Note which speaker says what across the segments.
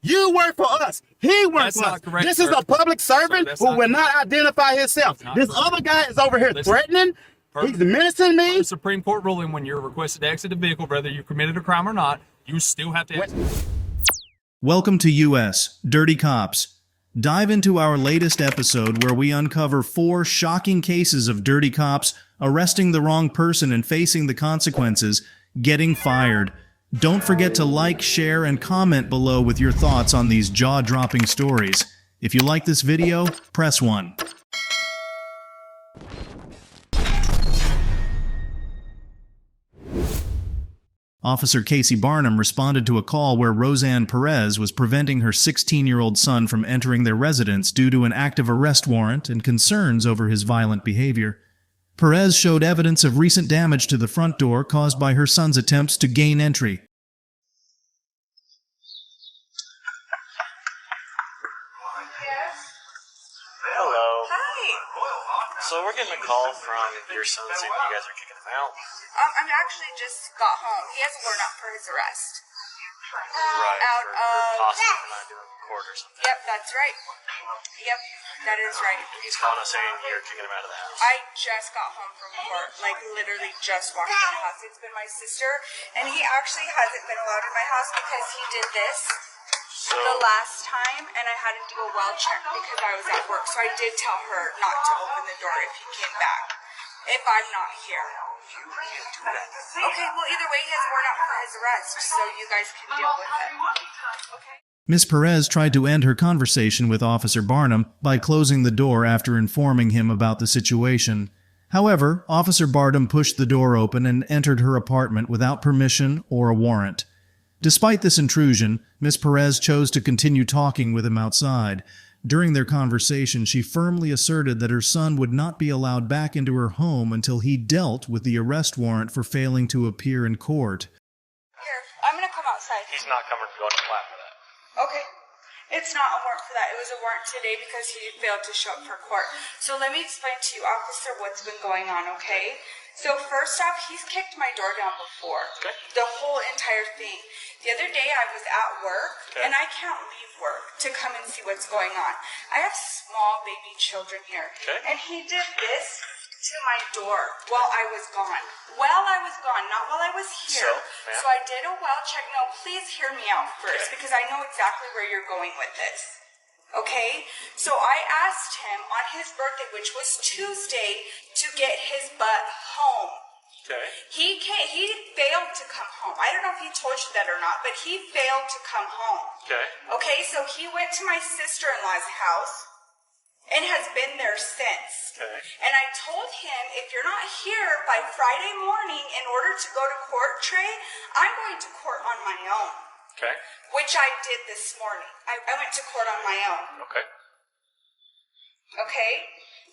Speaker 1: You work for us. He works
Speaker 2: That's
Speaker 1: for us.
Speaker 2: not correct,
Speaker 1: This is
Speaker 2: sir.
Speaker 1: a public servant
Speaker 2: That's
Speaker 1: who
Speaker 2: not
Speaker 1: will not identify himself. This other guy is over here threatening. He's menacing me.
Speaker 2: The Supreme Court ruling, when you're requested to exit the vehicle, whether you committed a crime or not, you still have to exit.
Speaker 3: Welcome to U.S. Dirty Cops. Dive into our latest episode where we uncover 4 shocking cases of dirty cops arresting the wrong person and facing the consequences, getting fired. Don't forget to like, share, and comment below with your thoughts on these jaw-dropping stories. If you like this video, press 1. Officer Casey Barnum responded to a call where Roseanne Perez was preventing her 16-year-old son from entering their residence due to an active arrest warrant and concerns over his violent behavior. Perez showed evidence of recent damage to the front door caused by her son's attempts to gain entry.
Speaker 4: Hello.
Speaker 5: Hi.
Speaker 4: So we're getting a call from your son saying you guys are kicking him out.
Speaker 5: I'm actually just got home. He has a warrant out for his arrest.
Speaker 4: Right.
Speaker 5: Out of...
Speaker 4: Possibly for not doing court or something.
Speaker 5: Yep, that's right. Yep, that is right.
Speaker 4: He's calling us saying you're kicking him out of the house.
Speaker 5: I just got home from court, like literally just walked in the house. It's been my sister, and he actually hasn't been allowed in my house because he did this
Speaker 4: So,
Speaker 5: the last time, and I had to do a well check because I was at work. So I did tell her not to open the door if he came back, if I'm not here.
Speaker 4: you can't do that.
Speaker 5: Okay, well, either way, he has a warrant out for his arrest, so you guys can deal with it. Okay?
Speaker 3: Ms. Perez tried to end her conversation with Officer Barnum by closing the door after informing him about the situation. However, Officer Barnum pushed the door open and entered her apartment without permission or a warrant. Despite this intrusion, Ms. Perez chose to continue talking with him outside. During their conversation, she firmly asserted that her son would not be allowed back into her home until he dealt with the arrest warrant for failing to appear in court.
Speaker 5: Here, I'm gonna come outside.
Speaker 4: He's not coming to go to flat for that.
Speaker 5: Okay. It's not a warrant for that. It was a warrant today because he failed to show up for court. So let me explain to you, officer, what's been going on, okay? So first off, he's kicked my door down before.
Speaker 4: Okay.
Speaker 5: The whole entire thing. The other day I was at work,
Speaker 4: Okay.
Speaker 5: and I can't leave work to come and see what's going on. I have small baby children here.
Speaker 4: Okay.
Speaker 5: And he did this to my door while I was gone. While I was gone, not while I was here.
Speaker 4: ma'am?
Speaker 5: So I did a well check. No, please hear me out first
Speaker 4: Okay.
Speaker 5: because I know exactly where you're going with this. Okay? So I asked him on his birthday, which was Tuesday, to get his butt home.
Speaker 4: Okay.
Speaker 5: He failed to come home. I don't know if he told you that or not, but he failed to come home.
Speaker 4: Okay.
Speaker 5: Okay, so he went to my sister-in-law's house and has been there since.
Speaker 4: Okay.
Speaker 5: And I told him, if you're not here by Friday morning in order to go to court, Trey, I'm going to court on my own.
Speaker 4: Okay.
Speaker 5: Which I did this morning. I went to court on my own.
Speaker 4: Okay.
Speaker 5: Okay?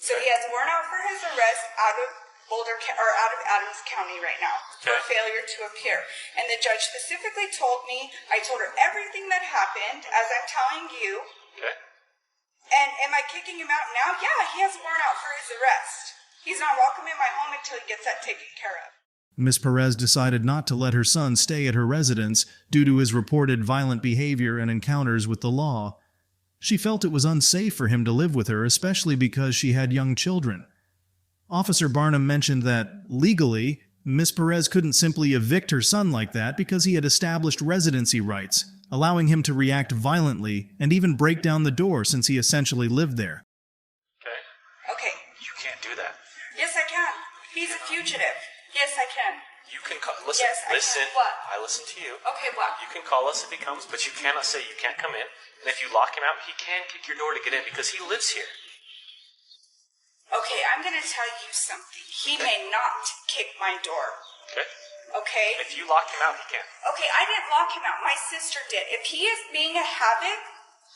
Speaker 5: So he has warrant out for his arrest out of out of Adams County right now for
Speaker 4: Okay.
Speaker 5: failure to appear. And the judge specifically told me, I told her everything that happened, as I'm telling you.
Speaker 4: Okay.
Speaker 5: And am I kicking him out now? Yeah, he has a warrant out for his arrest. He's not welcome in my home until he gets that taken care of.
Speaker 3: Ms. Perez decided not to let her son stay at her residence due to his reported violent behavior and encounters with the law. She felt it was unsafe for him to live with her, especially because she had young children. Officer Barnum mentioned that, legally, Ms. Perez couldn't simply evict her son like that because he had established residency rights, allowing him to react violently and even break down the door since he essentially lived there.
Speaker 4: Okay.
Speaker 5: Okay.
Speaker 4: You can't do that.
Speaker 5: Yes, I can. He's a fugitive. Yes, I can.
Speaker 4: You can call. Listen.
Speaker 5: Yes, I
Speaker 4: listen.
Speaker 5: can. What?
Speaker 4: I listen to you.
Speaker 5: Okay, what?
Speaker 4: You can call us if he comes, but you cannot say you can't come in. And if you lock him out, he can kick your door to get in because he lives here.
Speaker 5: Okay, I'm going to tell you something. He may not kick my door.
Speaker 4: Okay.
Speaker 5: Okay?
Speaker 4: If you lock him out, he can.
Speaker 5: Okay, I didn't lock him out. My sister did. If he is being a havoc,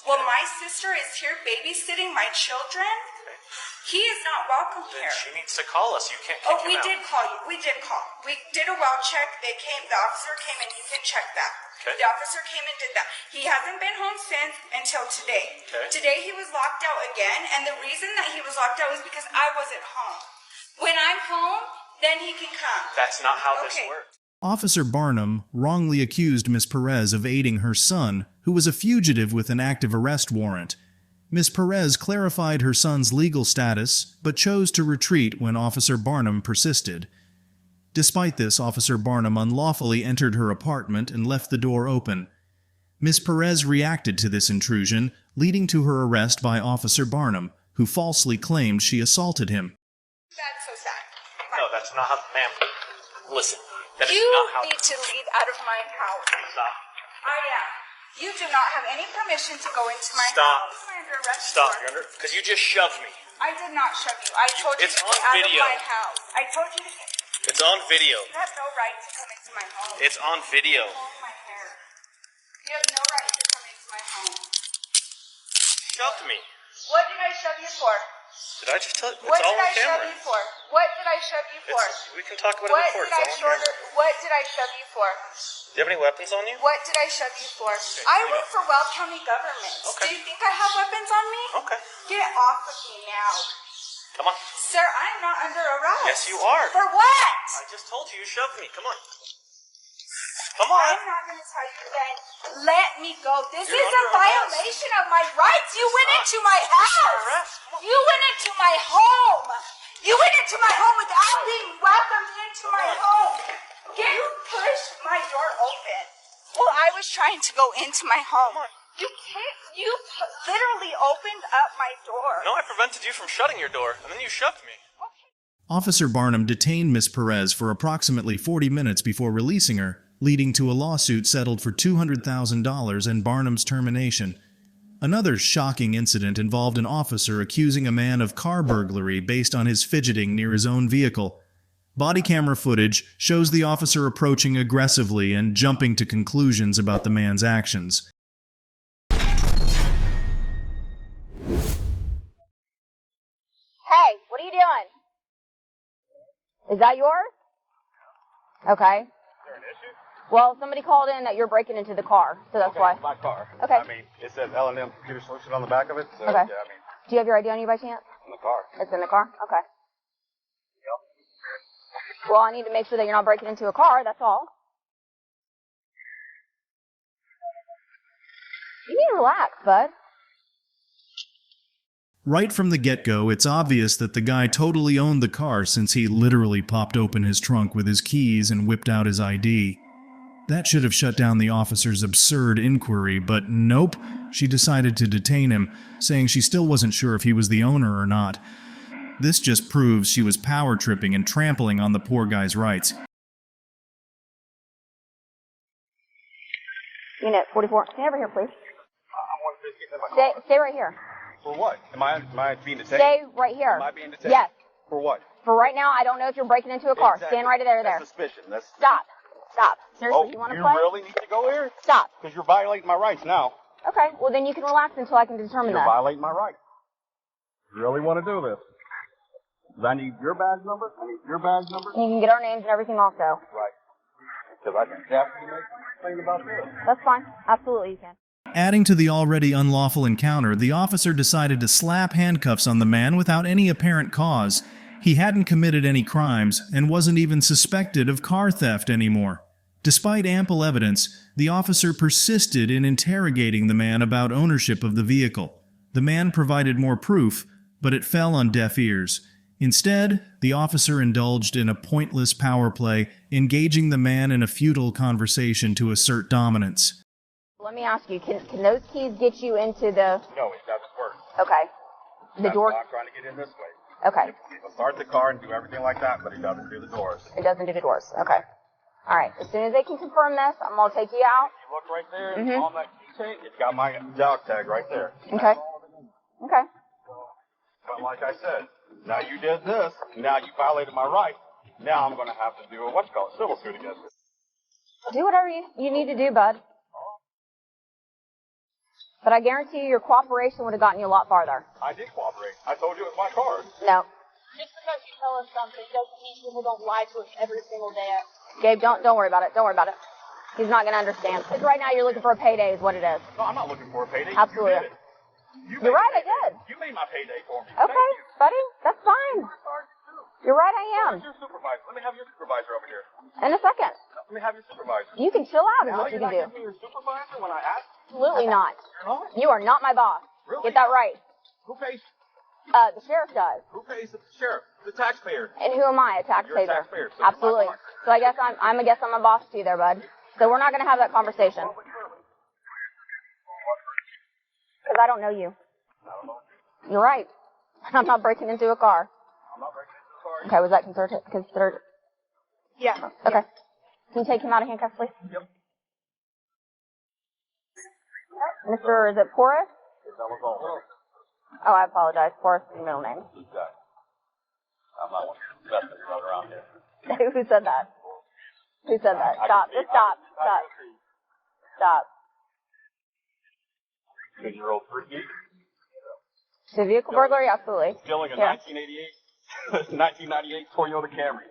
Speaker 5: well, my sister is here babysitting my children.
Speaker 4: Okay.
Speaker 5: He is not welcome
Speaker 4: Then
Speaker 5: here.
Speaker 4: she needs to call us. You can't kick
Speaker 5: Oh,
Speaker 4: him
Speaker 5: we
Speaker 4: out.
Speaker 5: did call you. We did call. We did a well check. The officer came and you can check that.
Speaker 4: Okay.
Speaker 5: The officer came and did that. He hasn't been home since until today.
Speaker 4: Okay.
Speaker 5: Today he was locked out again, and the reason that he was locked out was because I wasn't home. When I'm home, then he can come.
Speaker 4: That's not how this
Speaker 5: Okay.
Speaker 4: works.
Speaker 3: Officer Barnum wrongly accused Miss Perez of aiding her son, who was a fugitive with an active arrest warrant. Miss Perez clarified her son's legal status, but chose to retreat when Officer Barnum persisted. Despite this, Officer Barnum unlawfully entered her apartment and left the door open. Miss Perez reacted to this intrusion, leading to her arrest by Officer Barnum, who falsely claimed she assaulted him.
Speaker 5: That's so sad.
Speaker 4: No, that's not how, ma'am. Listen, that is
Speaker 5: You
Speaker 4: not how.
Speaker 5: need to leave out of my house.
Speaker 4: Stop.
Speaker 5: I am. You do not have any permission to go into my
Speaker 4: Stop.
Speaker 5: house. You're under arrest.
Speaker 4: Stop.
Speaker 5: warrant.
Speaker 4: You're under. Because you just shoved me.
Speaker 5: I did not shove you. I told you
Speaker 4: It's
Speaker 5: to
Speaker 4: on
Speaker 5: get out
Speaker 4: video.
Speaker 5: of my house. I told you to get.
Speaker 4: It's on video.
Speaker 5: You have no right to come into my home.
Speaker 4: It's on video.
Speaker 5: Hold my hair. You have no right to come into my home.
Speaker 4: Shoved me.
Speaker 5: What did I shove you for?
Speaker 4: Did I just tell you? It's
Speaker 5: What
Speaker 4: all
Speaker 5: did
Speaker 4: on
Speaker 5: I shove
Speaker 4: camera.
Speaker 5: you for? What did I shove you for?
Speaker 4: We can talk about it
Speaker 5: What
Speaker 4: before.
Speaker 5: did I
Speaker 4: It's all on
Speaker 5: shorter?
Speaker 4: camera.
Speaker 5: What did I shove you for?
Speaker 4: Do you have any weapons on you?
Speaker 5: What did I shove you for? I work for Weld County government.
Speaker 4: Okay.
Speaker 5: Do you think I have weapons on me?
Speaker 4: Okay.
Speaker 5: Get off of me now.
Speaker 4: Come on.
Speaker 5: Sir, I'm not under arrest.
Speaker 4: Yes, you are.
Speaker 5: For what?
Speaker 4: I just told you shoved me. Come on. Come on.
Speaker 5: I'm not going to tell you then. Let me go. This
Speaker 4: You're
Speaker 5: is a
Speaker 4: under arrest.
Speaker 5: violation of my rights. You went
Speaker 4: Stop.
Speaker 5: into my house.
Speaker 4: arrest. Come on.
Speaker 5: You went into my home. You went into my home without being welcomed into my home. You pushed my door open. Well, I was trying to go into my home. You literally opened up my door.
Speaker 4: No, I prevented you from shutting your door, and then you shoved me.
Speaker 3: Officer Barnum detained Miss Perez for approximately 40 minutes before releasing her, leading to a lawsuit settled for $200,000 and Barnum's termination. Another shocking incident involved an officer accusing a man of car burglary based on his fidgeting near his own vehicle. Body camera footage shows the officer approaching aggressively and jumping to conclusions about the man's actions.
Speaker 6: Hey, what are you doing? Is that yours? Okay.
Speaker 7: Is there an issue?
Speaker 6: Well, somebody called in that you're breaking into the car, so that's why.
Speaker 7: My car.
Speaker 6: Okay.
Speaker 7: I mean, it says L&M Computer Solution on the back of it. So,
Speaker 6: Okay.
Speaker 7: Yeah, I mean,
Speaker 6: Do you have your ID on you by chance?
Speaker 7: in the car.
Speaker 6: It's in the car? Okay. Well, I need to make sure that you're not breaking into a car, that's all. You need to relax, bud.
Speaker 3: Right from the get-go, it's obvious that the guy totally owned the car since he literally popped open his trunk with his keys and whipped out his ID. That should have shut down the officer's absurd inquiry, but nope, she decided to detain him, saying she still wasn't sure if he was the owner or not. This just proves she was power-tripping and trampling on the poor guy's rights.
Speaker 6: Unit 44. Stay over here, please.
Speaker 7: I want to get in my car.
Speaker 6: Stay right here.
Speaker 7: For what? Am I being detained?
Speaker 6: Stay right here.
Speaker 7: Am I being detained?
Speaker 6: Yes.
Speaker 7: For what?
Speaker 6: For right now, I don't know if you're breaking into a car.
Speaker 7: Exactly.
Speaker 6: Stand right there.
Speaker 7: That's suspicion. That's
Speaker 6: Stop. Stop. Seriously,
Speaker 7: Oh,
Speaker 6: you want to
Speaker 7: you
Speaker 6: play?
Speaker 7: really need to go here?
Speaker 6: Stop.
Speaker 7: Because you're violating my rights now.
Speaker 6: Okay, well then you can relax until I can determine
Speaker 7: You're
Speaker 6: that.
Speaker 7: violating my rights. You really want to do this? 'Cause I need your badge number. I need your badge number.
Speaker 6: You can get our names and everything also.
Speaker 7: Right. Because I can definitely make a complaint about this.
Speaker 6: That's fine. Absolutely, you can.
Speaker 3: Adding to the already unlawful encounter, the officer decided to slap handcuffs on the man without any apparent cause. He hadn't committed any crimes and wasn't even suspected of car theft anymore. Despite ample evidence, the officer persisted in interrogating the man about ownership of the vehicle. The man provided more proof, but it fell on deaf ears. Instead, the officer indulged in a pointless power play, engaging the man in a futile conversation to assert dominance.
Speaker 6: Let me ask you, can those keys get you into the...
Speaker 7: No, it doesn't work.
Speaker 6: Okay. The
Speaker 7: That's
Speaker 6: door...
Speaker 7: why I'm trying to get in this way.
Speaker 6: Okay.
Speaker 7: It'll start the car and do everything like that, but it doesn't do the doors.
Speaker 6: It doesn't do the doors. Okay. All right. As soon as they can confirm this, I'm going to take you out.
Speaker 7: You look right there,
Speaker 6: Mhm.
Speaker 7: on that keychain, it's got my dog tag right there.
Speaker 6: Okay. Okay.
Speaker 7: But like I said, now you did this, now you violated my rights, now I'm going to have to do a, what's it called, civil suit against you.
Speaker 6: Do whatever you need to do, bud. But I guarantee you your cooperation would have gotten you a lot farther.
Speaker 7: I did cooperate. I told you it was my car.
Speaker 6: No.
Speaker 8: Just because you tell us something doesn't mean people don't lie to us every single day.
Speaker 6: Gabe, don't worry about it. Don't worry about it. He's not going to understand. Because right now you're looking for a payday is what it is.
Speaker 7: No, I'm not looking for a payday.
Speaker 6: Absolutely.
Speaker 7: You did it. You
Speaker 6: You're
Speaker 7: made
Speaker 6: right,
Speaker 7: my
Speaker 6: I did.
Speaker 7: You made my payday for me.
Speaker 6: Okay,
Speaker 7: Thank you.
Speaker 6: buddy. That's fine. You're right, I am.
Speaker 7: Where's your supervisor? Let me have your supervisor over here.
Speaker 6: In a second.
Speaker 7: No, Let me have your supervisor.
Speaker 6: You can chill out is
Speaker 7: Now
Speaker 6: what you
Speaker 7: you're
Speaker 6: can
Speaker 7: not
Speaker 6: do.
Speaker 7: giving me your supervisor when I ask?
Speaker 6: Absolutely not.
Speaker 7: You're not?
Speaker 6: You are not my boss.
Speaker 7: Really?
Speaker 6: Get that right.
Speaker 7: Who pays?
Speaker 6: The sheriff does.
Speaker 7: Who pays the sheriff? The taxpayer.
Speaker 6: And who am I? A taxpayer.
Speaker 7: You're a taxpayer, so you're
Speaker 6: Absolutely.
Speaker 7: my boss.
Speaker 6: So I guess I'm a boss to you there, bud. So we're not going to have that conversation. Because I don't know you. You're right. I'm not breaking into a car.
Speaker 7: I'm not breaking into the car.
Speaker 6: Okay, was that considered?
Speaker 5: Yeah.
Speaker 6: Okay. Can you take him out of handcuffs, please?
Speaker 7: Yep.
Speaker 6: Mr. Is it Porras? Oh, I apologize. Porras is your middle name.
Speaker 7: I'm not one of the best that run around here.
Speaker 6: Who said that? Who said that? Stop. Just stop. Stop. Stop.
Speaker 7: 2-year-old freaky.
Speaker 6: To vehicle burglary? Absolutely.
Speaker 7: Stealing a
Speaker 6: Yeah.
Speaker 7: 1998 Toyota Camry.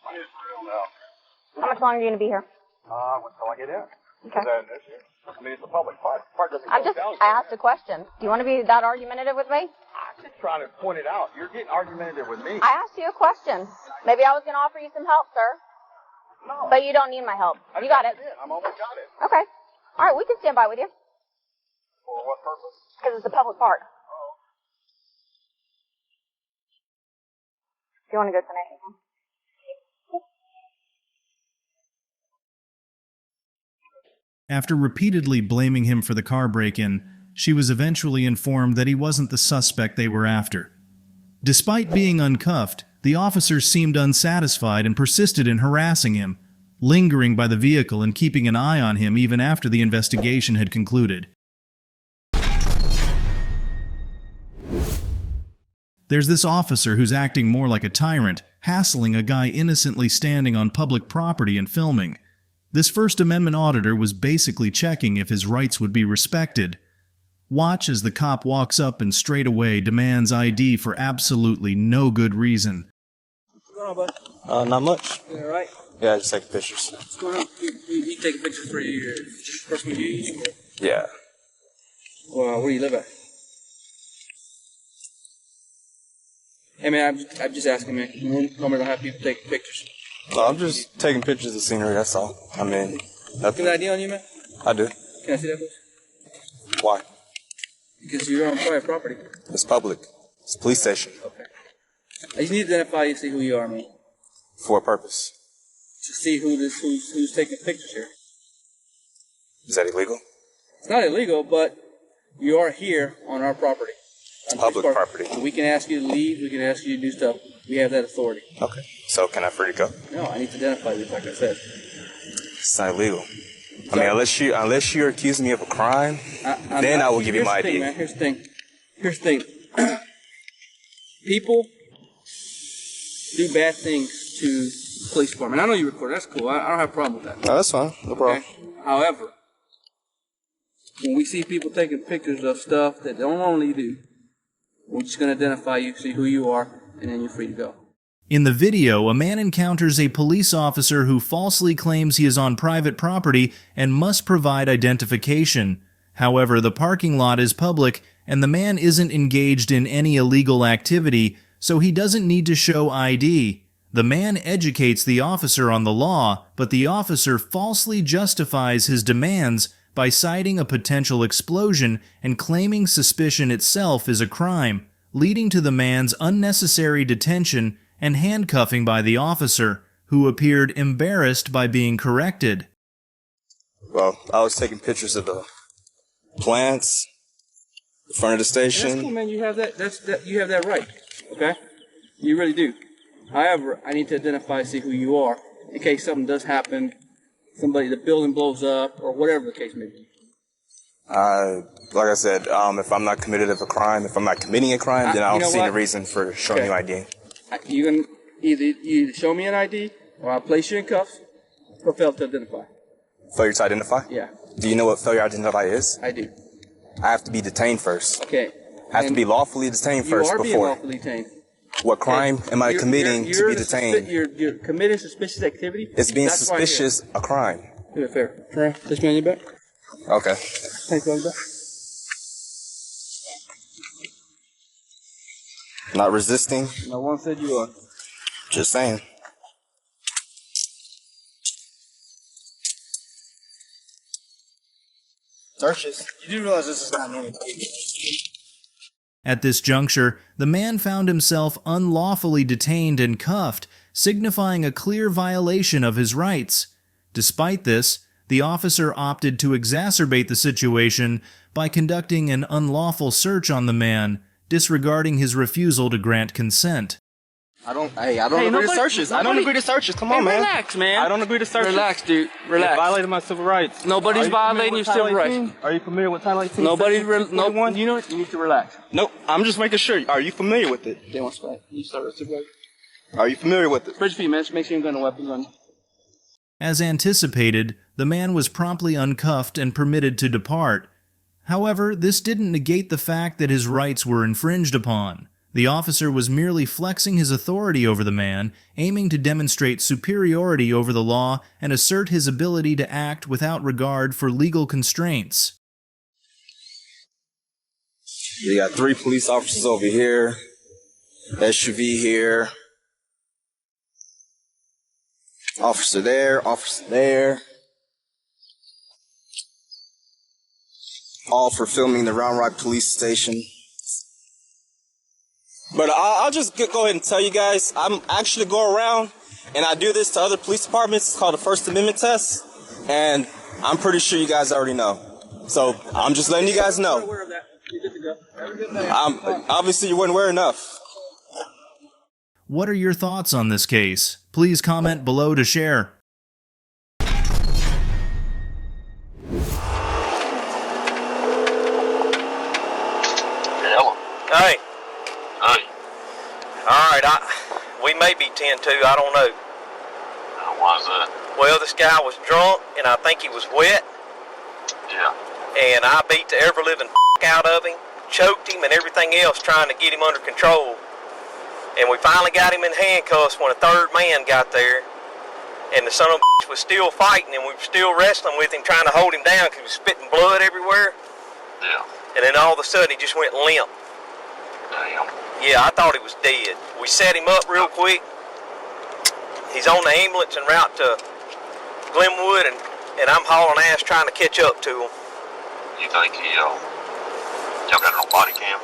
Speaker 6: How much longer are you going to be here?
Speaker 7: Until I get in.
Speaker 6: Okay.
Speaker 7: Is that an issue? I mean, it's a public park. Park doesn't
Speaker 6: I
Speaker 7: close down.
Speaker 6: asked a question. Do you want to be that argumentative with me?
Speaker 7: I'm just trying to point it out. You're getting argumentative with me.
Speaker 6: I asked you a question. Maybe I was going to offer you some help, sir.
Speaker 7: No.
Speaker 6: But you don't need my help. You got it.
Speaker 7: I'm almost got it.
Speaker 6: Okay. All right, we can stand by with you.
Speaker 7: For what purpose?
Speaker 6: Because it's a public park. Do you want to go tonight?
Speaker 3: After repeatedly blaming him for the car break-in, she was eventually informed that he wasn't the suspect they were after. Despite being uncuffed, the officers seemed unsatisfied and persisted in harassing him, lingering by the vehicle and keeping an eye on him even after the investigation had concluded. There's this officer who's acting more like a tyrant, hassling a guy innocently standing on public property and filming. This First Amendment auditor was basically checking if his rights would be respected. Watch as the cop walks up and straight away demands ID for absolutely no good reason.
Speaker 9: What's going on, bud?
Speaker 10: Not much.
Speaker 9: You all right?
Speaker 10: Yeah, I just take pictures.
Speaker 9: What's going on? You taking pictures for your personal use?
Speaker 10: Yeah.
Speaker 9: Well, where do you live at? Hey, man, I'm just asking, man. You normally don't have people taking pictures.
Speaker 10: No, I'm just taking pictures of scenery, that's all. I mean, nothing.
Speaker 9: Got an ID on you, man?
Speaker 10: I do.
Speaker 9: Can I see that, please?
Speaker 10: Why?
Speaker 9: Because you're on private property.
Speaker 10: It's public. It's a police station.
Speaker 9: Okay. I just need to identify you, see who you are, man.
Speaker 10: For a purpose.
Speaker 9: To see who's taking pictures here.
Speaker 10: Is that illegal?
Speaker 9: It's not illegal, but you are here on our property.
Speaker 10: It's public property.
Speaker 9: So we can ask you to leave. We can ask you to do stuff. We have that authority.
Speaker 10: Okay. So can I free to go?
Speaker 9: No, I need to identify you, like I said.
Speaker 10: It's not illegal. I mean, unless you're accusing me of a crime, then I will give you my ID.
Speaker 9: Here's the thing. Here's the thing. People do bad things to the police department. I know you record. That's cool. I don't have a problem with that.
Speaker 10: No, that's fine. No problem.
Speaker 9: Okay? However, when we see people taking pictures of stuff that they don't normally do, we're just going to identify you, see who you are, and then you're free to go.
Speaker 3: In the video, a man encounters a police officer who falsely claims he is on private property and must provide identification. However, the parking lot is public and the man isn't engaged in any illegal activity, so he doesn't need to show ID. The man educates the officer on the law, but the officer falsely justifies his demands by citing a potential explosion and claiming suspicion itself is a crime, leading to the man's unnecessary detention and handcuffing by the officer, who appeared embarrassed by being corrected.
Speaker 10: Well, I was taking pictures of the plants, the front of the station.
Speaker 9: That's cool, man. You have that. You have that right. Okay, you really do. However, I need to identify, see who you are, in case something does happen. The building blows up, or whatever the case may be.
Speaker 10: Like I said, if I'm not committed of a crime, if I'm not committing a crime, then I don't see any reason for showing you ID.
Speaker 9: You can either show me an ID, or I'll place you in cuffs, or fail to identify.
Speaker 10: Failure to identify?
Speaker 9: Yeah.
Speaker 10: Do you know what failure to identify is?
Speaker 9: I do.
Speaker 10: I have to be detained first.
Speaker 9: Okay.
Speaker 10: I have to be lawfully detained first before.
Speaker 9: You are being lawfully detained.
Speaker 10: What crime am I committing to be detained?
Speaker 9: You're committing suspicious activity.
Speaker 10: Is being suspicious a crime?
Speaker 9: Do it fair. Right. This man in your back.
Speaker 10: Okay.
Speaker 9: Thank you, back.
Speaker 10: Not resisting?
Speaker 9: No one said you are.
Speaker 10: Just saying.
Speaker 11: searches. You do realize this is not normal.
Speaker 3: At this juncture, the man found himself unlawfully detained and cuffed, signifying a clear violation of his rights. Despite this, the officer opted to exacerbate the situation by conducting an unlawful search on the man, disregarding his refusal to grant consent.
Speaker 11: I don't agree to searches. I don't agree to searches. Come on, man.
Speaker 9: Relax, man.
Speaker 11: I don't agree to searches.
Speaker 9: Relax, dude. Relax.
Speaker 11: You violated my civil rights.
Speaker 9: Nobody's violating your civil rights.
Speaker 11: Are you familiar with Title 18?
Speaker 9: Nobody's no. You know what? You need to relax.
Speaker 11: Nope. I'm just making sure. Are you familiar with it?
Speaker 9: They want to You start with civil rights.
Speaker 11: Are you familiar with it?
Speaker 9: Spread your feet, man. Just make sure you got no weapons on you.
Speaker 3: As anticipated, the man was promptly uncuffed and permitted to depart. However, this didn't negate the fact that his rights were infringed upon. The officer was merely flexing his authority over the man, aiming to demonstrate superiority over the law and assert his ability to act without regard for legal constraints.
Speaker 10: You got 3 police officers over here, SUV here, officer there, all for filming the Round Rock police station. But I'll just go ahead and tell you guys, I'm actually go around and I do this to other police departments. It's called a First Amendment test, and I'm pretty sure you guys already know. So I'm just letting you guys know. Obviously you weren't aware enough.
Speaker 3: What are your thoughts on this case? Please comment below to share.
Speaker 12: Hey. Alright, we may be 10-2, I don't know.
Speaker 7: Why is that?
Speaker 12: Well, this guy was drunk, and I think he was wet.
Speaker 7: Yeah.
Speaker 12: And I beat the ever-living out of him, choked him and everything else trying to get him under control. And we finally got him in handcuffs when a third man got there. And the son of a was still fighting, and we were still wrestling with him, trying to hold him down because he was spitting blood everywhere.
Speaker 7: Yeah.
Speaker 12: And then all of a sudden, he just went limp.
Speaker 7: Damn.
Speaker 12: Yeah, I thought he was dead. We set him up real quick. He's on the ambulance en route to Glenwood, and I'm hauling ass trying to catch up to him.
Speaker 7: You think y'all got no body cam?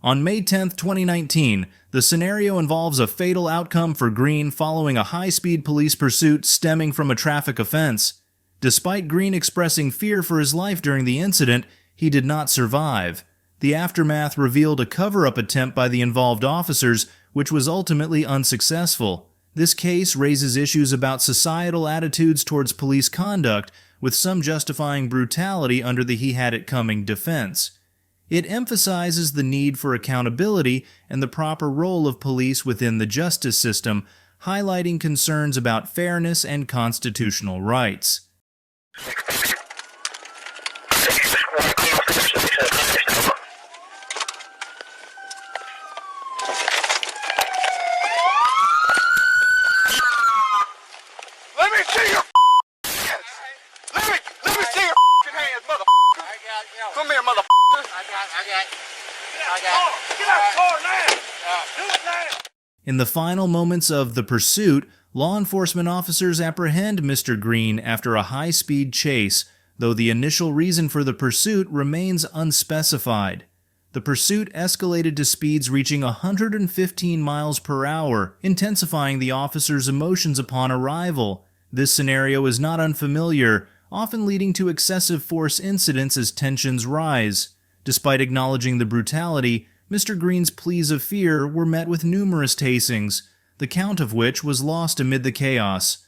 Speaker 3: On May 10th, 2019, the scenario involves a fatal outcome for Green following a high-speed police pursuit stemming from a traffic offense. Despite Green expressing fear for his life during the incident, he did not survive. The aftermath revealed a cover-up attempt by the involved officers, which was ultimately unsuccessful. This case raises issues about societal attitudes towards police conduct, with some justifying brutality under the he-had-it-coming defense. It emphasizes the need for accountability and the proper role of police within the justice system, highlighting concerns about fairness and constitutional rights.
Speaker 7: Come here, motherfucker. I got Get out the car now. Do it now.
Speaker 3: In the final moments of the pursuit, law enforcement officers apprehend Mr. Green after a high-speed chase, though the initial reason for the pursuit remains unspecified. The pursuit escalated to speeds reaching 115 miles per hour, intensifying the officers' emotions upon arrival. This scenario is not unfamiliar, often leading to excessive force incidents as tensions rise. Despite acknowledging the brutality, Mr. Green's pleas of fear were met with numerous tasings, the count of which was lost amid the chaos.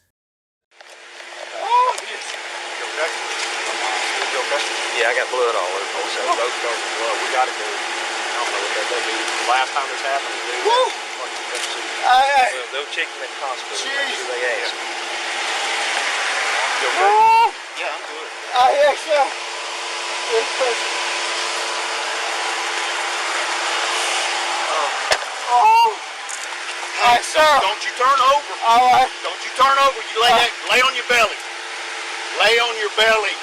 Speaker 12: Yeah, I got blood all over.
Speaker 7: So those stars of blood, we gotta go. I don't know what that be. Last time this happened, dude.
Speaker 12: Well, they'll check him at the hospital. Make sure they ask. You okay? Yeah, I'm good.
Speaker 7: Yes, sir.
Speaker 12: Hey, don't you turn over.
Speaker 7: All right.
Speaker 12: Don't you turn over. You lay on your belly. Lay on your belly.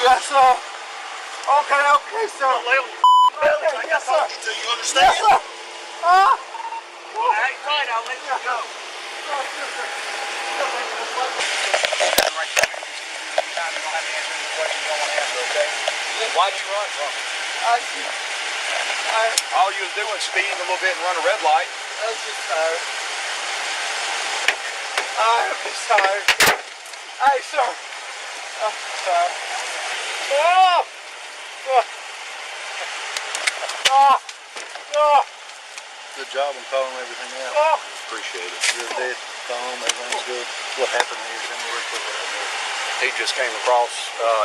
Speaker 7: Yes, sir. Okay, sir.
Speaker 12: Lay on your belly.
Speaker 7: Okay,
Speaker 12: Like
Speaker 7: yes,
Speaker 12: I told
Speaker 7: sir.
Speaker 12: you to. You understand?
Speaker 7: Yes, sir.
Speaker 12: Well, I ain't right. I'll let you go.
Speaker 13: Okay. Why'd you run from him? All you was doing was speeding a little bit and run a red light.
Speaker 14: I was just tired. I'm just tired. Hey, sir. I'm just tired. Oh! Oh! Oh! Oh!
Speaker 15: Good job on calling everything out.
Speaker 14: Oh!
Speaker 15: Appreciate it. You're dead, calm, everything's good. What happened here? Tell me real quick what happened.
Speaker 13: He just came across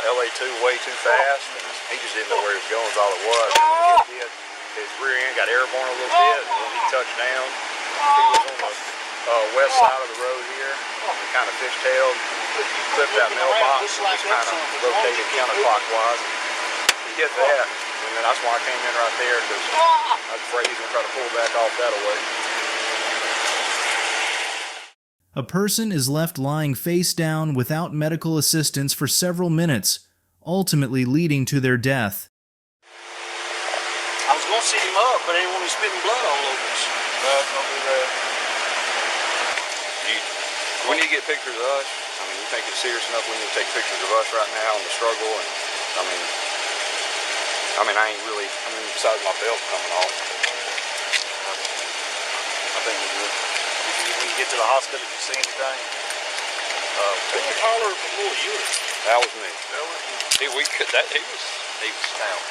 Speaker 13: LA2 way too fast, and he just didn't know where he was going is all it was. And when he hit, his rear end got airborne a little bit, and when he touched down, he was on the west side of the road here, and kind of fishtailed, clipped that mailbox, and just kind of rotated counterclockwise. He hit that, and then that's why I came in right there, because I was afraid he was going to try to pull back off that away.
Speaker 3: A person is left lying face down without medical assistance for several minutes, ultimately leading to their death.
Speaker 15: I was going to sit him up, but I didn't want him spitting blood all over us.
Speaker 13: Don't do that. We need to get pictures of us. I mean, you think it's serious enough we need to take pictures of us right now and the struggle, and I ain't really, besides my belt coming off. I think we're good.
Speaker 15: When you get to the hospital, did you see anything?
Speaker 13: Who was holler from little unit? That was me. He was down.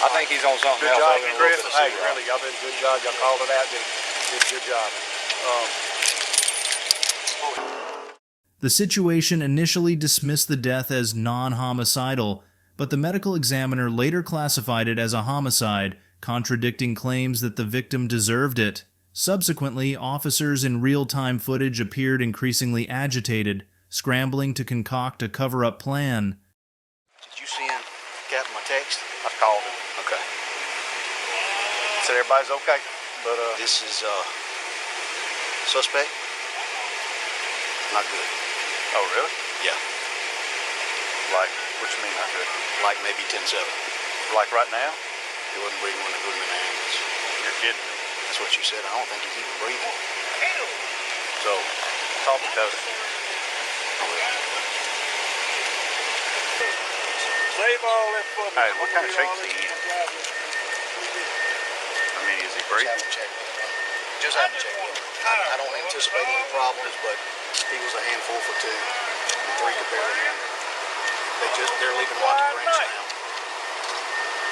Speaker 13: I think he's on something
Speaker 15: Good
Speaker 13: else.
Speaker 15: job,
Speaker 13: other than
Speaker 15: Chris.
Speaker 13: a little bit of
Speaker 15: Hey,
Speaker 13: sea
Speaker 15: really, y'all did a good job. Y'all called it out. Did a good job.
Speaker 3: The situation initially dismissed the death as non-homicidal, but the medical examiner later classified it as a homicide, contradicting claims that the victim deserved it. Subsequently, officers in real-time footage appeared increasingly agitated, scrambling to concoct a cover-up plan.
Speaker 15: Did you send Captain my text?
Speaker 13: I called him. Okay.
Speaker 15: Said everybody's okay, but this is suspect. Not good.
Speaker 13: Oh, really?
Speaker 15: Yeah.
Speaker 13: Like, what you mean not good?
Speaker 15: Like maybe 10-7.
Speaker 13: Like right now?
Speaker 15: He wasn't breathing when they put him in the ambulance.
Speaker 13: You're kidding me.
Speaker 15: That's what you said. I don't think he's even breathing.
Speaker 13: So, call the toast.
Speaker 14: Save all that for me.
Speaker 13: Hey, what kind of shape's he in? I mean, is he breathing?
Speaker 15: Just have him check. I don't anticipate any problems, but he was a handful for 2. And 3 could barely handle. They're leaving Rocky Branch now.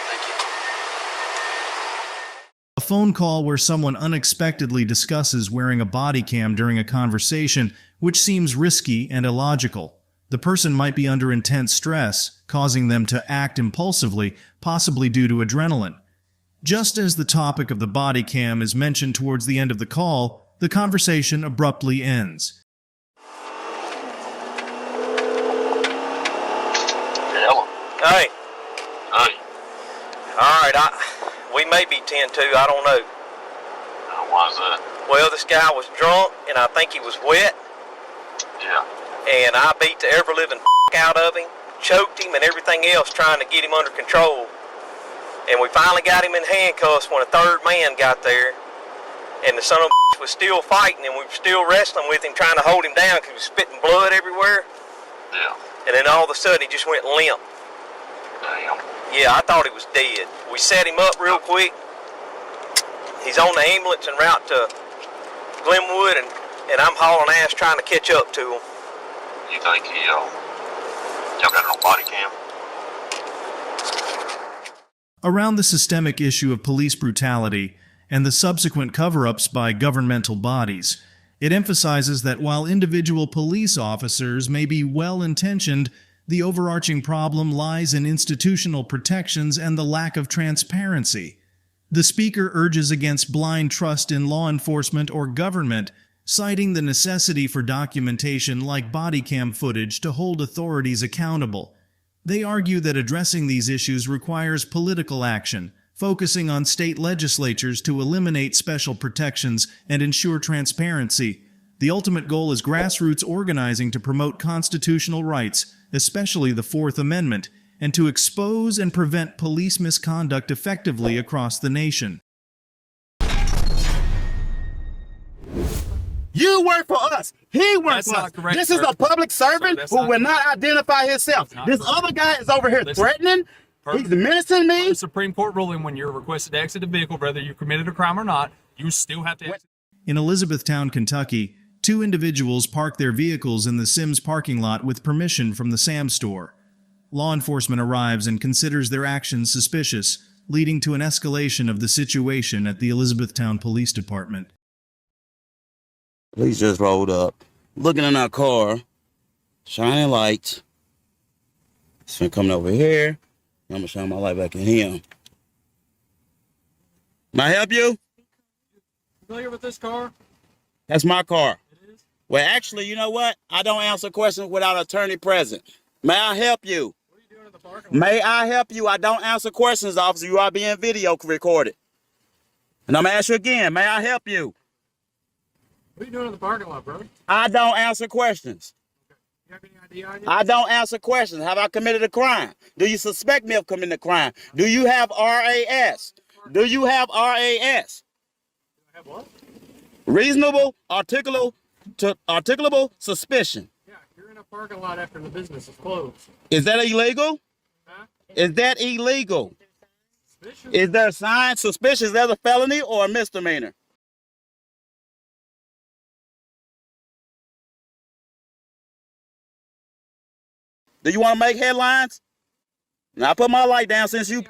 Speaker 15: Thank you.
Speaker 3: A phone call where someone unexpectedly discusses wearing a body cam during a conversation, which seems risky and illogical. The person might be under intense stress, causing them to act impulsively, possibly due to adrenaline. Just as the topic of the body cam is mentioned towards the end of the call, the conversation abruptly ends.
Speaker 12: Hello. Hey. Hey. All right, we may be 10-2, I don't know.
Speaker 16: Why's that?
Speaker 12: Well, this guy was drunk, and I think he was wet.
Speaker 16: Yeah.
Speaker 12: And I beat the ever-living out of him, choked him, and everything else trying to get him under control. And we finally got him in handcuffs when a third man got there. And the son of a was still fighting, and we were still wrestling with him, trying to hold him down because he was spitting blood everywhere.
Speaker 16: Yeah.
Speaker 12: And then all of a sudden, he just went limp.
Speaker 16: Damn.
Speaker 12: Yeah, I thought he was dead. We set him up real quick. He's on the ambulance en route to Glenwood, and I'm hauling ass trying to catch up to him.
Speaker 16: You think y'all got no body cam?
Speaker 3: Around the systemic issue of police brutality and the subsequent cover-ups by governmental bodies, it emphasizes that while individual police officers may be well-intentioned, the overarching problem lies in institutional protections and the lack of transparency. The speaker urges against blind trust in law enforcement or government, citing the necessity for documentation like body cam footage to hold authorities accountable. They argue that addressing these issues requires political action, focusing on state legislatures to eliminate special protections and ensure transparency. The ultimate goal is grassroots organizing to promote constitutional rights, especially the Fourth Amendment, and to expose and prevent police misconduct effectively across the nation.
Speaker 1: You work for us. He works
Speaker 2: That's
Speaker 1: for us.
Speaker 2: not correct,
Speaker 1: This is
Speaker 2: sir.
Speaker 1: a public servant
Speaker 2: that's
Speaker 1: who
Speaker 2: not
Speaker 1: will not identify himself. This other guy is over here threatening. He's menacing me.
Speaker 2: The Supreme Court ruling when you're requested to exit the vehicle, whether you committed a crime or not, you still have to exit.
Speaker 3: In Elizabethtown, Kentucky, 2 individuals parked their vehicles in the Sims parking lot with permission from the Sam store. Law enforcement arrives and considers their actions suspicious, leading to an escalation of the situation at the Elizabethtown Police Department.
Speaker 17: Police just rolled up, looking in our car, shining lights. So coming over here, I'm gonna shine my light back at him. Can I help you?
Speaker 2: Familiar with this car?
Speaker 17: That's my car. Well, actually, you know what? I don't answer questions without an attorney present. May I help you?
Speaker 2: What are you doing in the parking lot?
Speaker 17: May I help you? I don't answer questions, officer. You are being video recorded. And I'm gonna ask you again. May I help you?
Speaker 2: What are you doing in the parking lot, bro?
Speaker 17: I don't answer questions.
Speaker 2: You have any ID on you?
Speaker 17: I don't answer questions. Have I committed a crime? Do you suspect me of committing a crime? Do you have RAS? Do you have RAS?
Speaker 2: Have what?
Speaker 17: Reasonable, articulable suspicion.
Speaker 2: Yeah, you're in a parking lot after the business is closed.
Speaker 17: Is that illegal?
Speaker 2: Huh?
Speaker 17: Is that illegal?
Speaker 2: Suspicious?
Speaker 17: Is there a sign suspicious? Is that a felony or a misdemeanor? Do you want to make headlines? Now I put my light down since you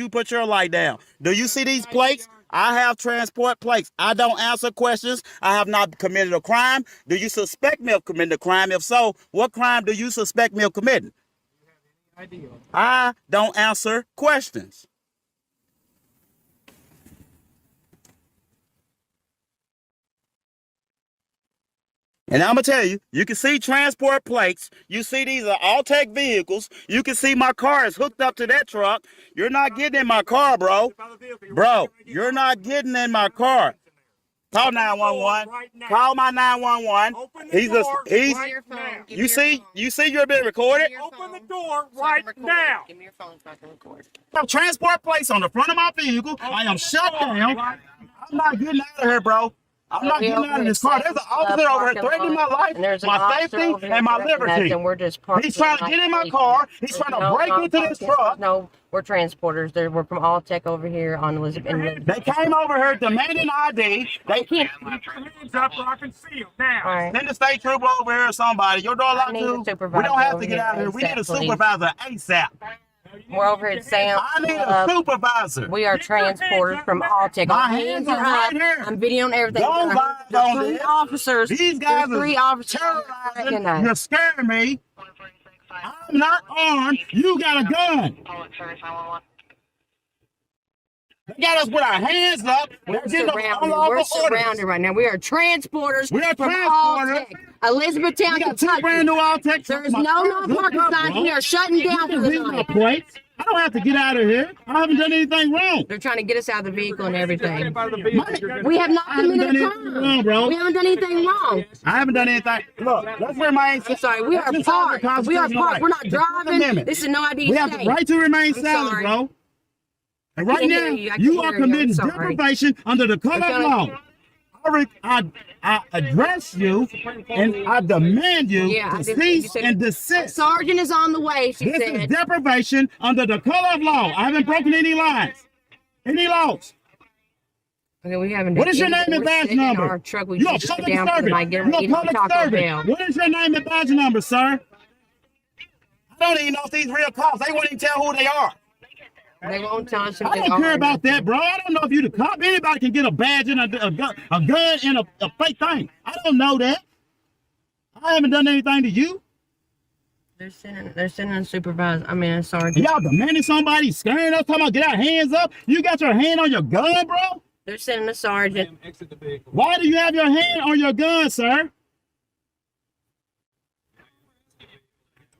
Speaker 17: put your light down. Do you see these plates? I have transport plates. I don't answer questions. I have not committed a crime. Do you suspect me of committing a crime? If so, what crime do you suspect me of committing? I don't answer questions. And I'm going to tell you, you can see transport plates. You see these are all-tech vehicles. You can see my car is hooked up to that truck. You're not getting in my car, bro. Bro, you're not getting in my car. Call 911. Call my 911. You see you're being recorded?
Speaker 14: Open the door right now.
Speaker 18: Give me your phone so I can record.
Speaker 1: Transport plates on the front of my vehicle. I am shut down. I'm not getting out of here, bro. I'm not getting out of this car. There's an officer over here threatening my life, my safety, and my liberty.
Speaker 18: And we're just parked.
Speaker 1: He's trying to get in my car. He's trying to break into this truck.
Speaker 18: No, we're transporters. We're from All Tech over here on Elizabeth.
Speaker 1: They came over here demanding ID. They can't.
Speaker 14: Put your hands up so I can see you now.
Speaker 18: All right.
Speaker 1: Send the state trooper over here or somebody. Your door locked too. We don't have to get out of here. We need a supervisor ASAP.
Speaker 18: We're over at Sam's.
Speaker 1: I need a supervisor.
Speaker 18: We are transporters from All Tech.
Speaker 1: My hands are right here.
Speaker 18: I'm videoing everything.
Speaker 1: Don't lie on this.
Speaker 18: Officers.
Speaker 1: These guys are
Speaker 18: 3 officers.
Speaker 1: terrorizing. You're scaring me. I'm not armed. You got a gun. They got us with our hands up.
Speaker 18: We're surrounded right now. We are transporters.
Speaker 1: We are
Speaker 18: from
Speaker 1: transporters.
Speaker 18: All Tech. Elizabethtown,
Speaker 1: We got 2
Speaker 18: Kentucky.
Speaker 1: brand new All Tech.
Speaker 18: There's no parking signs. We are shutting down for the night.
Speaker 1: Plates. I don't have to get out of here. I haven't done anything wrong.
Speaker 18: They're trying to get us out of the vehicle and everything. We have not committed a crime.
Speaker 1: Bro.
Speaker 18: We haven't done anything wrong.
Speaker 1: I haven't done anything. Look, let's remain.
Speaker 18: I'm sorry. We are parked. We are parked. We're not driving. This is no ID.
Speaker 1: We have the right to remain silent, bro. And right now, you are committing deprivation under the color of law. I address you and I demand you to cease and desist.
Speaker 18: Sergeant is on the way, she said.
Speaker 1: This is deprivation under the color of law. I haven't broken any lines, any laws.
Speaker 18: Okay, we haven't.
Speaker 1: What is your name and badge number?
Speaker 18: Our truck, we
Speaker 1: You're a
Speaker 18: just
Speaker 1: public
Speaker 18: down for the night,
Speaker 1: servant. You're a public servant. What is your name and badge number, sir? I don't even know if these real cops. They won't even tell who they are.
Speaker 18: They won't tell us who
Speaker 1: I don't care about that, bro. I don't know if you the cop. Anybody can get a badge and a gun and a fake thing. I don't know that. I haven't done anything to you.
Speaker 18: They're sending a supervisor. I mean, a sergeant.
Speaker 1: Y'all demanding somebody, scaring us, talking about get our hands up. You got your hand on your gun, bro?
Speaker 18: They're sending a sergeant.
Speaker 1: Why do you have your hand on your gun, sir?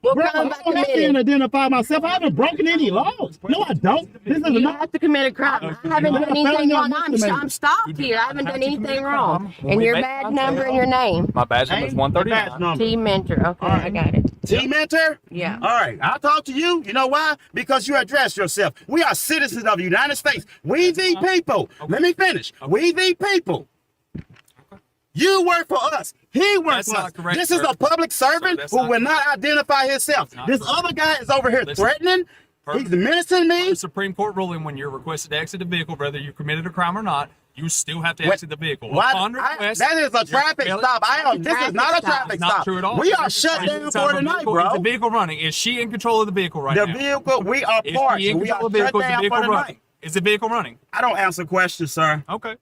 Speaker 18: What
Speaker 1: Bro,
Speaker 18: crime
Speaker 1: I don't have to identify myself. I haven't broken any laws. No, I don't. This is
Speaker 18: You have to commit a crime. I haven't done anything wrong. I'm stopped here. I haven't done anything wrong. And your badge number and your name.
Speaker 2: My badge number is 139.
Speaker 18: T Mentor. Okay, I got it.
Speaker 1: T Mentor?
Speaker 18: Yeah.
Speaker 1: All right. I'll talk to you. You know why? Because you address yourself. We are citizens of the United States. We the people. Let me finish. We the people. You work for us. He works for us.
Speaker 2: Correct,
Speaker 1: This is a public servant who will not identify himself. This other guy is over here threatening. He's menacing me.
Speaker 2: The Supreme Court ruling, when you're requested to exit the vehicle, whether you committed a crime or not, you still have to exit the vehicle. Upon request,
Speaker 1: that is a traffic stop. This is not a traffic stop.
Speaker 2: Not true at all.
Speaker 1: We are shut down for tonight, bro.
Speaker 2: Is the vehicle running? Is she in control of the vehicle right now?
Speaker 1: The vehicle, we are parked. We are shut down for tonight.
Speaker 2: Is the vehicle running?
Speaker 1: I don't answer questions, sir.
Speaker 2: Okay.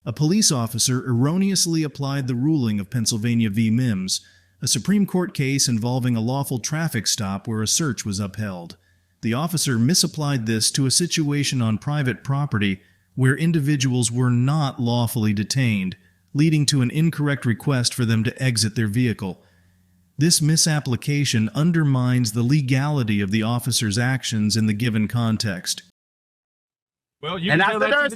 Speaker 3: A police officer erroneously applied the ruling of Pennsylvania v. Mims, a Supreme Court case involving a lawful traffic stop where a search was upheld. The officer misapplied this to a situation on private property where individuals were not lawfully detained, leading to an incorrect request for them to exit their vehicle. This misapplication undermines the legality of the officer's actions in the given context.
Speaker 2: Well, you
Speaker 1: and
Speaker 2: I
Speaker 1: try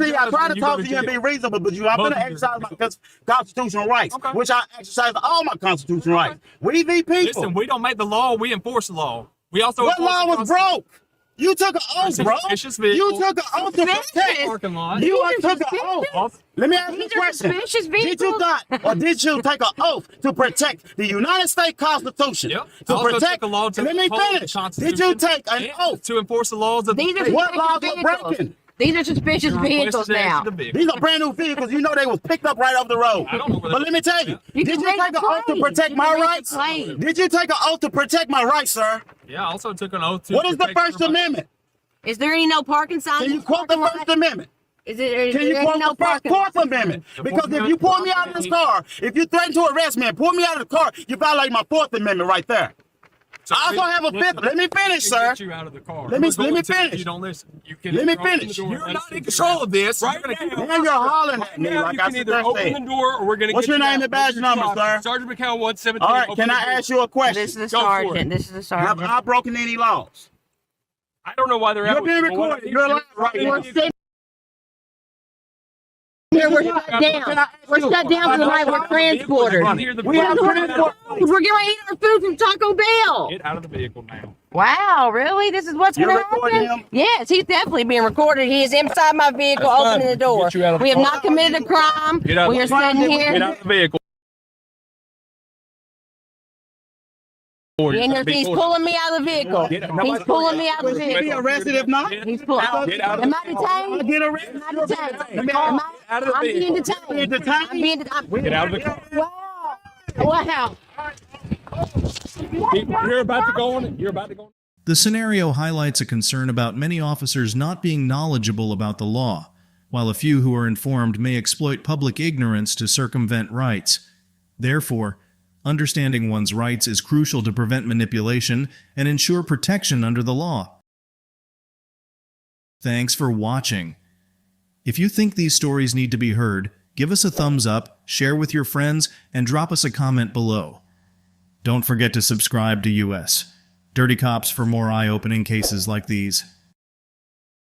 Speaker 1: to talk to you and be reasonable, but I'm going to exercise my constitutional rights, which I exercise all my constitutional rights. We the people.
Speaker 2: Listen, we don't make the law, we enforce the law. We also
Speaker 1: what law was broke? You took an oath, bro. You took an oath to protect. You took an oath. Let me ask you a question. Did you not, or did you take an oath to protect the United States Constitution?
Speaker 2: Yep.
Speaker 1: To protect the law. Let me finish. Did you take an oath
Speaker 2: to enforce the laws of the
Speaker 1: state? What laws were broken?
Speaker 18: These are suspicious vehicles now.
Speaker 1: These are brand new vehicles. You know they was picked up right off the road. But let me tell you, did you take an oath to protect my rights? Did you take an oath to protect my rights, sir?
Speaker 2: Yeah, I also took an oath to.
Speaker 1: What is the First Amendment?
Speaker 18: Is there any no parking signs?
Speaker 1: Can you quote the First Amendment?
Speaker 18: Can
Speaker 1: you quote the Fourth Amendment? Because if you pull me out of this car, if you threaten to arrest me and pull me out of the car, you violate my Fourth Amendment right there. So I also have a fifth. Let me finish, sir.
Speaker 2: Get you out of the car.
Speaker 1: Let me finish.
Speaker 2: You don't listen. You can
Speaker 1: let me finish.
Speaker 2: You're not in control of this.
Speaker 1: Right now you're hollering at me like I said.
Speaker 2: Open the door, or we're going to.
Speaker 1: What's your name and badge number, sir?
Speaker 2: Sergeant McCown 117.
Speaker 1: All right. Can I ask you a question?
Speaker 18: This is the sergeant. This is the sergeant.
Speaker 1: Have I broken any laws?
Speaker 2: I don't know why they're.
Speaker 1: You're being recorded. You're alive right now.
Speaker 18: Here, we're shut down. We're shut down for the night. We're transporters.
Speaker 1: We have transport.
Speaker 18: We're going to eat our food from Taco Bell.
Speaker 2: Get out of the vehicle now.
Speaker 18: Wow, really? This is what's going to happen? Yes, he's definitely being recorded. He is inside my vehicle, opening the door. We have not committed a crime. We are sitting here.
Speaker 2: Get out of the vehicle.
Speaker 18: He's pulling me out of the vehicle. He's pulling me out of the vehicle.
Speaker 1: Be arrested if not.
Speaker 18: He's pulling. Am I detained?
Speaker 1: Get arrested.
Speaker 18: Am I detained? I'm being detained. I'm being detained.
Speaker 2: Get out of the car.
Speaker 18: Wow.
Speaker 2: You're about to go on it. You're about to go on it.
Speaker 3: The scenario highlights a concern about many officers not being knowledgeable about the law, while a few who are informed may exploit public ignorance to circumvent rights. Therefore, understanding one's rights is crucial to prevent manipulation and ensure protection under the law. Thanks for watching. If you think these stories need to be heard, give us a thumbs up, share with your friends, and drop us a comment below. Don't forget to subscribe to US Dirty Cops for more eye-opening cases like these.